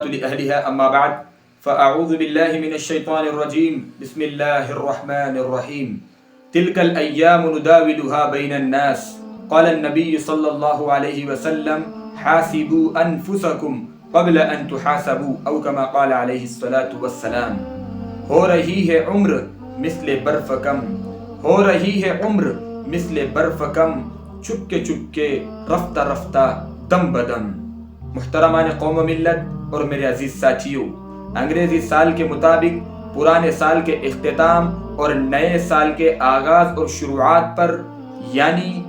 لأهلها أما بعد فأعوذ بالله من الشيطان الرجيم بسم الله الرحمن الرحيم تلك الأيام نداولها بين الناس قال النبي صلى الله عليه وسلم حاسبوا أنفسكم قبل أن تحاسبوا أو كما قال عليه الصلاة والسلام ہو رہی ہے عمر مثل برف کم ہو رہی ہے عمر مثل برف کم چپ کے رفتہ رفتہ دم بدم۔ محترمان قوم و ملت اور میرے عزیز ساتھیوں، انگریزی سال کے مطابق پرانے سال کے اختتام اور نئے سال کے آغاز اور شروعات پر یعنی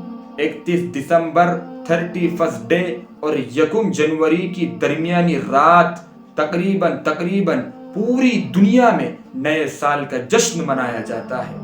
31 دسمبر 31 ڈے اور 1 جنوری کی درمیانی رات تقریباً پوری دنیا میں نئے سال کا جشن منایا جاتا ہے،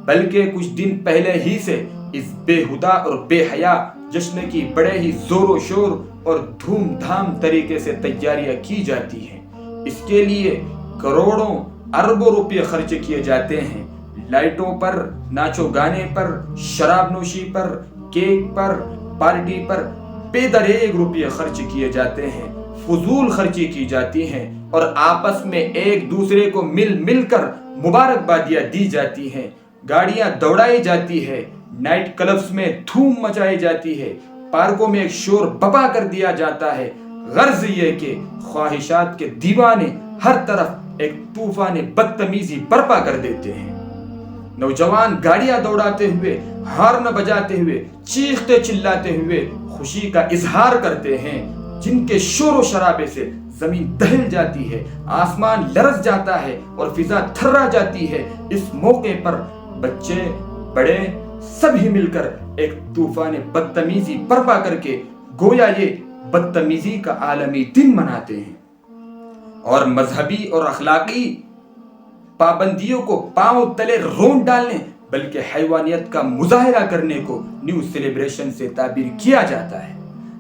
بلکہ کچھ دن پہلے ہی سے اس بے ہدا اور بے حیا جشن کی بڑے ہی زور و شور اور دھوم دھام طریقے سے تیاریاں کی جاتی ہیں۔ اس کے لیے کروڑوں اربوں روپے خرچ کیے جاتے ہیں، لائٹوں پر، ناچو گانے پر، شراب نوشی پر، کیک پر، پارٹی پر بے دریغ روپے خرچ کیے جاتے ہیں، فضول خرچی کی جاتی ہیں اور آپس میں ایک دوسرے کو مل کر مبارکبادیاں دی جاتی ہیں، گاڑیاں دوڑائی جاتی ہے، نائٹ کلبز میں دھوم مچائی جاتی ہے، پارکوں میں ایک شور بپا کر دیا جاتا ہے۔ غرض یہ کہ خواہشات کے دیوانے ہر طرف ایک طوفان بدتمیزی برپا کر دیتے ہیں۔ نوجوان گاڑیاں دوڑاتے ہوئے، ہارن بجاتے ہوئے، چیختے چلاتے ہوئے خوشی کا اظہار کرتے ہیں، جن کے شور و شرابے سے زمین دہل جاتی ہے، آسمان لرز جاتا ہے اور فضا تھرا جاتی ہے۔ اس موقع پر بچے بڑے سبھی مل کر ایک طوفان بدتمیزی برپا کر کے گویا یہ بدتمیزی کا عالمی دن مناتے ہیں اور مذہبی اور اخلاقی پابندیوں کو پاؤں تلے رون ڈالنے بلکہ حیوانیت کا مظاہرہ کرنے کو نیو سیلیبریشن سے تعبیر کیا جاتا ہے۔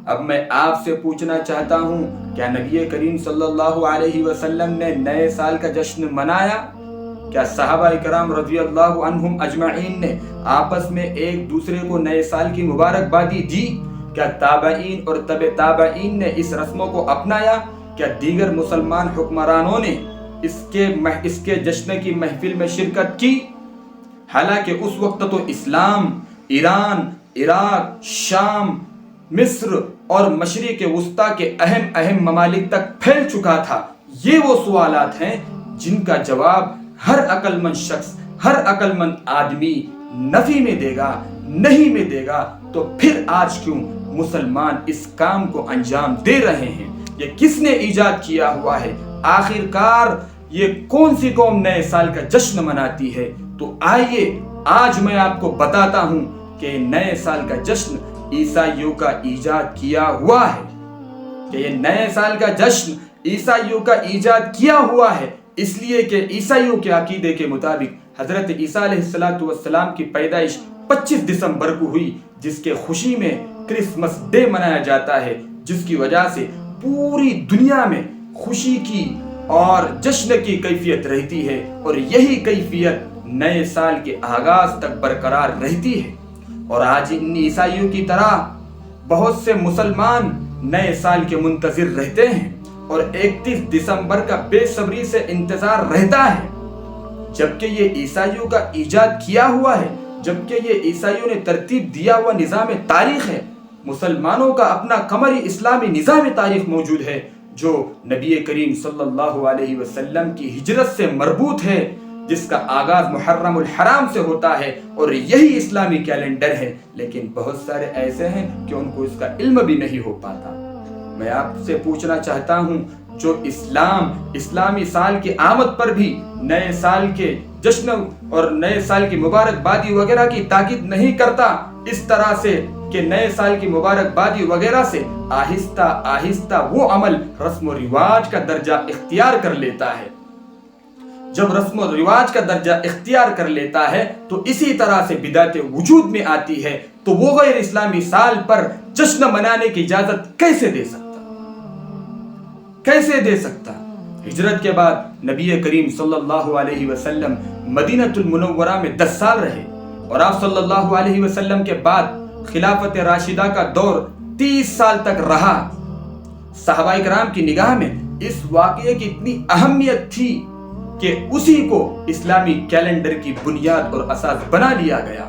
اب میں آپ سے پوچھنا چاہتا ہوں، کیا نبی کریم صلی اللہ علیہ وسلم نے نئے سال کا جشن منایا؟ کیا صحابہ کرام رضی اللہ عنہم اجمعین نے آپس میں ایک دوسرے کو نئے سال کی مبارکبادی دی؟ کیا تابعین اور تبع تابعین نے اس رسموں کو اپنایا؟ کیا دیگر مسلمان حکمرانوں نے اس کے جشن کی محفل میں شرکت کی؟ حالانکہ اس وقت تو اسلام ایران، عراق، شام، مصر اور مشرق وسطیٰ کے اہم ممالک تک پھیل چکا تھا۔ یہ وہ سوالات ہیں جن کا جواب ہر عقل مند شخص، ہر عقل مند آدمی نفی میں دے گا، نہیں میں دے گا تو پھر آج کیوں مسلمان اس کام کو انجام دے رہے ہیں؟ یہ کس نے ایجاد کیا ہوا ہے؟ آخر کار یہ کون سی قوم نئے سال کا جشن مناتی ہے؟ تو آئیے آج میں آپ کو بتاتا ہوں کہ نئے سال کا جشن عیسائیوں کا ایجاد کیا ہوا ہے، کہ یہ نئے سال کا جشن عیسائیوں کا ایجاد کیا ہوا ہے، اس لیے کہ عیسائیوں کے عقیدے کے مطابق حضرت عیسیٰ علیہ السلام کی پیدائش 25 دسمبر کو ہوئی، جس کے خوشی میں کرسمس ڈے منایا جاتا ہے، جس کی وجہ سے پوری دنیا میں خوشی کی اور جشن کی کیفیت رہتی ہے اور یہی کیفیت نئے سال کے آغاز تک برقرار رہتی ہے۔ اور آج ان عیسائیوں کی طرح بہت سے مسلمان نئے سال کے منتظر رہتے ہیں اور 31 دسمبر کا بے صبری سے انتظار رہتا ہے، جبکہ یہ عیسائیوں کا ایجاد کیا ہوا ہے، جبکہ یہ عیسائیوں نے ترتیب دیا ہوا نظام تاریخ ہے۔ مسلمانوں کا اپنا قمری اسلامی نظام تاریخ موجود ہے جو نبی کریم صلی اللہ علیہ وسلم کی ہجرت سے مربوط ہے، جس کا آغاز محرم الحرام سے ہوتا ہے اور یہی اسلامی کیلنڈر ہے، لیکن بہت سارے ایسے ہیں کہ ان کو اس کا علم بھی نہیں ہو پاتا۔ میں آپ سے پوچھنا چاہتا ہوں، جو اسلامی سال کی آمد پر بھی نئے سال کے جشن اور نئے سال کی مبارکبادی وغیرہ کی تاکید نہیں کرتا، اس طرح سے کہ نئے سال کی مبارکبادی وغیرہ سے آہستہ وہ عمل رسم و رواج کا درجہ اختیار کر لیتا ہے۔ جب رسم و رواج کا درجہ اختیار کر لیتا ہے تو اسی طرح سے بدعت وجود میں آتی ہے، تو وہ غیر اسلامی سال پر جشن منانے کی اجازت کیسے دے سکتا؟ ہجرت کے بعد نبی کریم صلی اللہ علیہ وسلم مدینہ المنورہ میں 10 سال رہے اور آپ صلی اللہ علیہ وسلم کے بعد خلافت راشدہ کا دور 30 سال تک رہا۔ صحابہ کرام کی نگاہ میں اس واقعے کی اتنی اہمیت تھی کہ اسی کو اسلامی کیلنڈر کی بنیاد اور اساس بنا لیا گیا،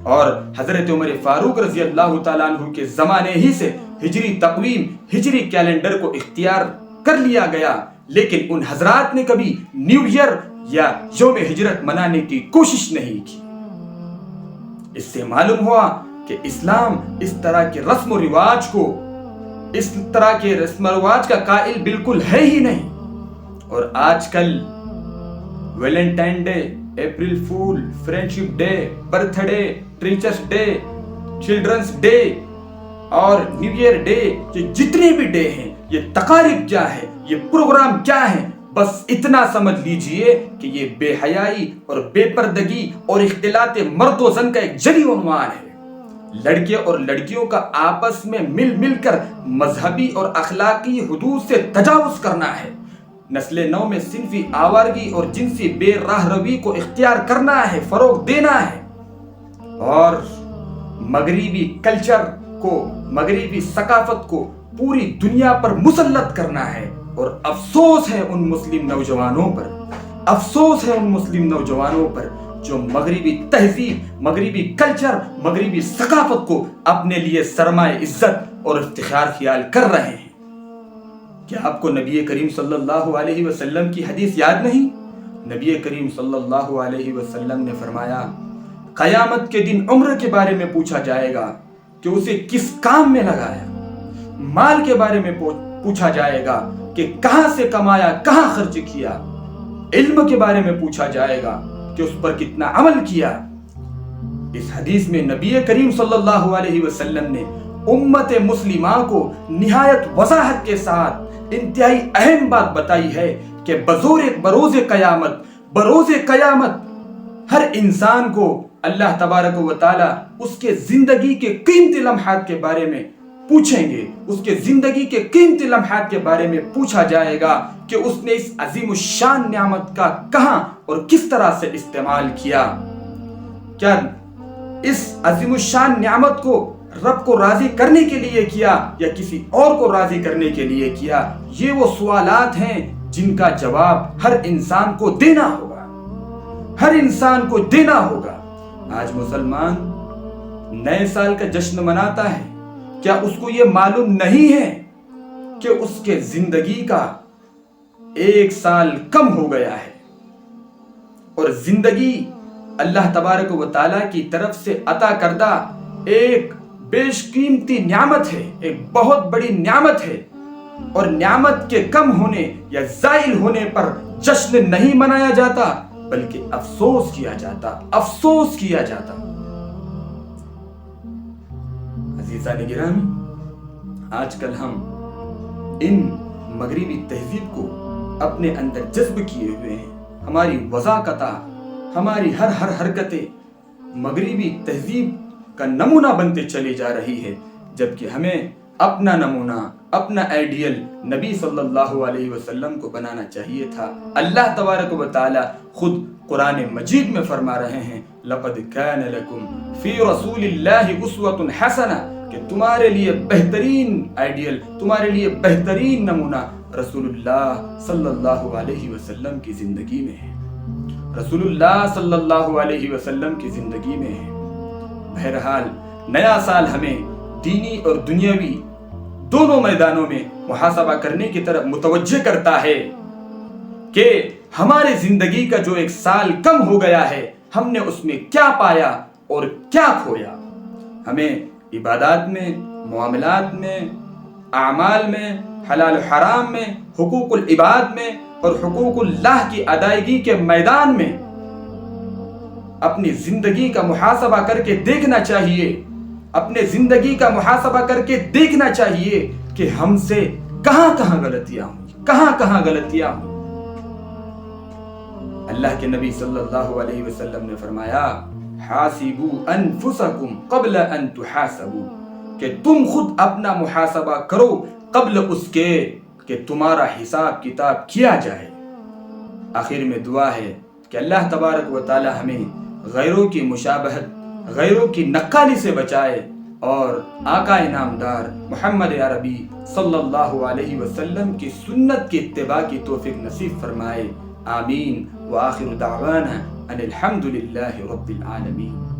اور حضرت عمر فاروق رضی اللہ تعالیٰ عنہ کے زمانے ہی سے ہجری تقویم، ہجری کیلنڈر کو اختیار کر لیا گیا۔ لیکن ان حضرات نے کبھی نیو ایئر یا یوم ہجرت منانے کی کوشش نہیں کی۔ اس سے معلوم ہوا کہ اسلام اس طرح کے رسم و رواج کو، اس طرح کے رسم و رواج کا قائل بالکل ہے ہی نہیں۔ اور آج کل Valentine day, April fool, friendship day, birthday, teachers day, childrens day اور نیو ایئر ڈے، یہ جتنے بھی ڈے ہیں، یہ تقاریب کیا ہے، یہ پروگرام کیا ہے، بس اتنا سمجھ لیجئے کہ یہ بے حیائی اور بے پردگی اور اختلاط مرد و زن کا ایک جلی عنوان ہے۔ لڑکے اور لڑکیوں کا آپس میں مل کر مذہبی اور اخلاقی حدود سے تجاوز کرنا ہے، نسل نو میں صنفی آوارگی اور جنسی بے راہ روی کو اختیار کرنا ہے، فروغ دینا ہے، اور مغربی کلچر کو، مغربی ثقافت کو پوری دنیا پر مسلط کرنا ہے۔ اور افسوس ہے ان مسلم نوجوانوں پر، افسوس ہے ان مسلم نوجوانوں پر جو مغربی تہذیب، مغربی کلچر، مغربی ثقافت کو اپنے لیے سرمایہ عزت اور افتخار خیال کر رہے ہیں۔ کیا آپ کو نبی کریم صلی اللہ علیہ وسلم کی حدیث یاد نہیں؟ نبی کریم صلی اللہ علیہ وسلم نے فرمایا، قیامت کے دن عمر کے بارے میں پوچھا جائے گا کہ اسے کس کام میں لگایا، مال کے بارے میں پوچھا جائے گا کہ کہاں سے کمایا، کہاں خرچ کیا، علم کے بارے میں پوچھا جائے گا کہ اس پر کتنا عمل کیا۔ اس حدیث میں نبی کریم صلی اللہ علیہ وسلم نے امت مسلمہ کو نہایت وضاحت کے ساتھ انتہائی اہم بات بتائی ہے کہ بروز قیامت ہر انسان کو اللہ تبارک و تعالی اس کے زندگی کے قیمتی لمحات کے بارے میں پوچھیں گے، اس کے زندگی کے قیمتی لمحات کے بارے میں پوچھا جائے گا کہ اس نے اس عظیم الشان نعمت کا کہاں اور کس طرح سے استعمال کیا۔ کیا اس عظیم الشان نعمت کو رب کو راضی کرنے کے لیے کیا یا کسی اور کو راضی کرنے کے لیے کیا؟ یہ وہ سوالات ہیں جن کا جواب ہر انسان کو دینا ہوگا، ہر انسان کو دینا ہوگا۔ آج مسلمان نئے سال کا جشن مناتا ہے، کیا اس کو یہ معلوم نہیں ہے کہ اس کے زندگی کا ایک سال کم ہو گیا ہے، اور زندگی اللہ تبارک و تعالیٰ کی طرف سے عطا کردہ ایک بیش قیمتی نعمت ہے، ایک بہت بڑی نعمت ہے، اور نعمت کے کم ہونے یا زائل ہونے پر جشن نہیں منایا جاتا بلکہ افسوس کیا جاتا، افسوس کیا جاتا۔ عزیزان گرامی، آج کل ہم ان مغربی تہذیب کو اپنے اندر جذب کیے ہوئے ہیں، ہماری وضاقتہ، ہماری ہر حرکتیں مغربی تہذیب کا نمونہ بنتے چلی جا رہی ہے، جبکہ ہمیں اپنا نمونہ، اپنا آئیڈیل نبی صلی اللہ علیہ وسلم کو بنانا چاہیے تھا۔ اللہ تبارک و تعالی خود قرآن مجید میں فرما رہے ہیں، لَقَدْ كَانَ لَكُمْ فِي رَسُولِ اللَّهِ أُسْوَةٌ حَسَنَةٌ، کہ تمہارے لیے بہترین آئیڈیل، تمہارے لیے بہترین نمونہ رسول اللہ صلی اللہ علیہ وسلم کی زندگی میں ہے، رسول اللہ صلی اللہ علیہ وسلم کی زندگی میں ہے۔ بہرحال نیا سال ہمیں دینی اور دنیاوی دونوں میدانوں میں محاسبہ کرنے کی طرف متوجہ کرتا ہے کہ ہمارے زندگی کا جو ایک سال کم ہو گیا ہے، ہم نے اس میں کیا پایا اور کیا کھویا۔ ہمیں عبادات میں، معاملات میں، اعمال میں، حلال و حرام میں، حقوق العباد میں اور حقوق اللہ کی ادائیگی کے میدان میں اپنی زندگی کا محاسبہ کر کے دیکھنا چاہیے، اپنے زندگی کا محاسبہ کر کے دیکھنا چاہیے کہ ہم سے کہاں کہاں غلطیاں ہوئی، کہاں کہاں غلطیاں ہوئی۔ اللہ کے نبی صلی اللہ علیہ وسلم نے فرمایا، حاسبوا انفسکم قبل ان تحاسبوا، کہ تم خود اپنا محاسبہ کرو قبل اس کے کہ تمہارا حساب کتاب کیا جائے۔ آخر میں دعا ہے کہ اللہ تبارک و تعالی ہمیں غیروں کی مشابہت، غیروں کی نقالی سے بچائے، اور آقا انعامدار محمد عربی صلی اللہ علیہ وسلم کی سنت کی اتباع کی توفیق نصیب فرمائے. آمین. وآخر دعوانا ان الحمد للہ رب العالمین.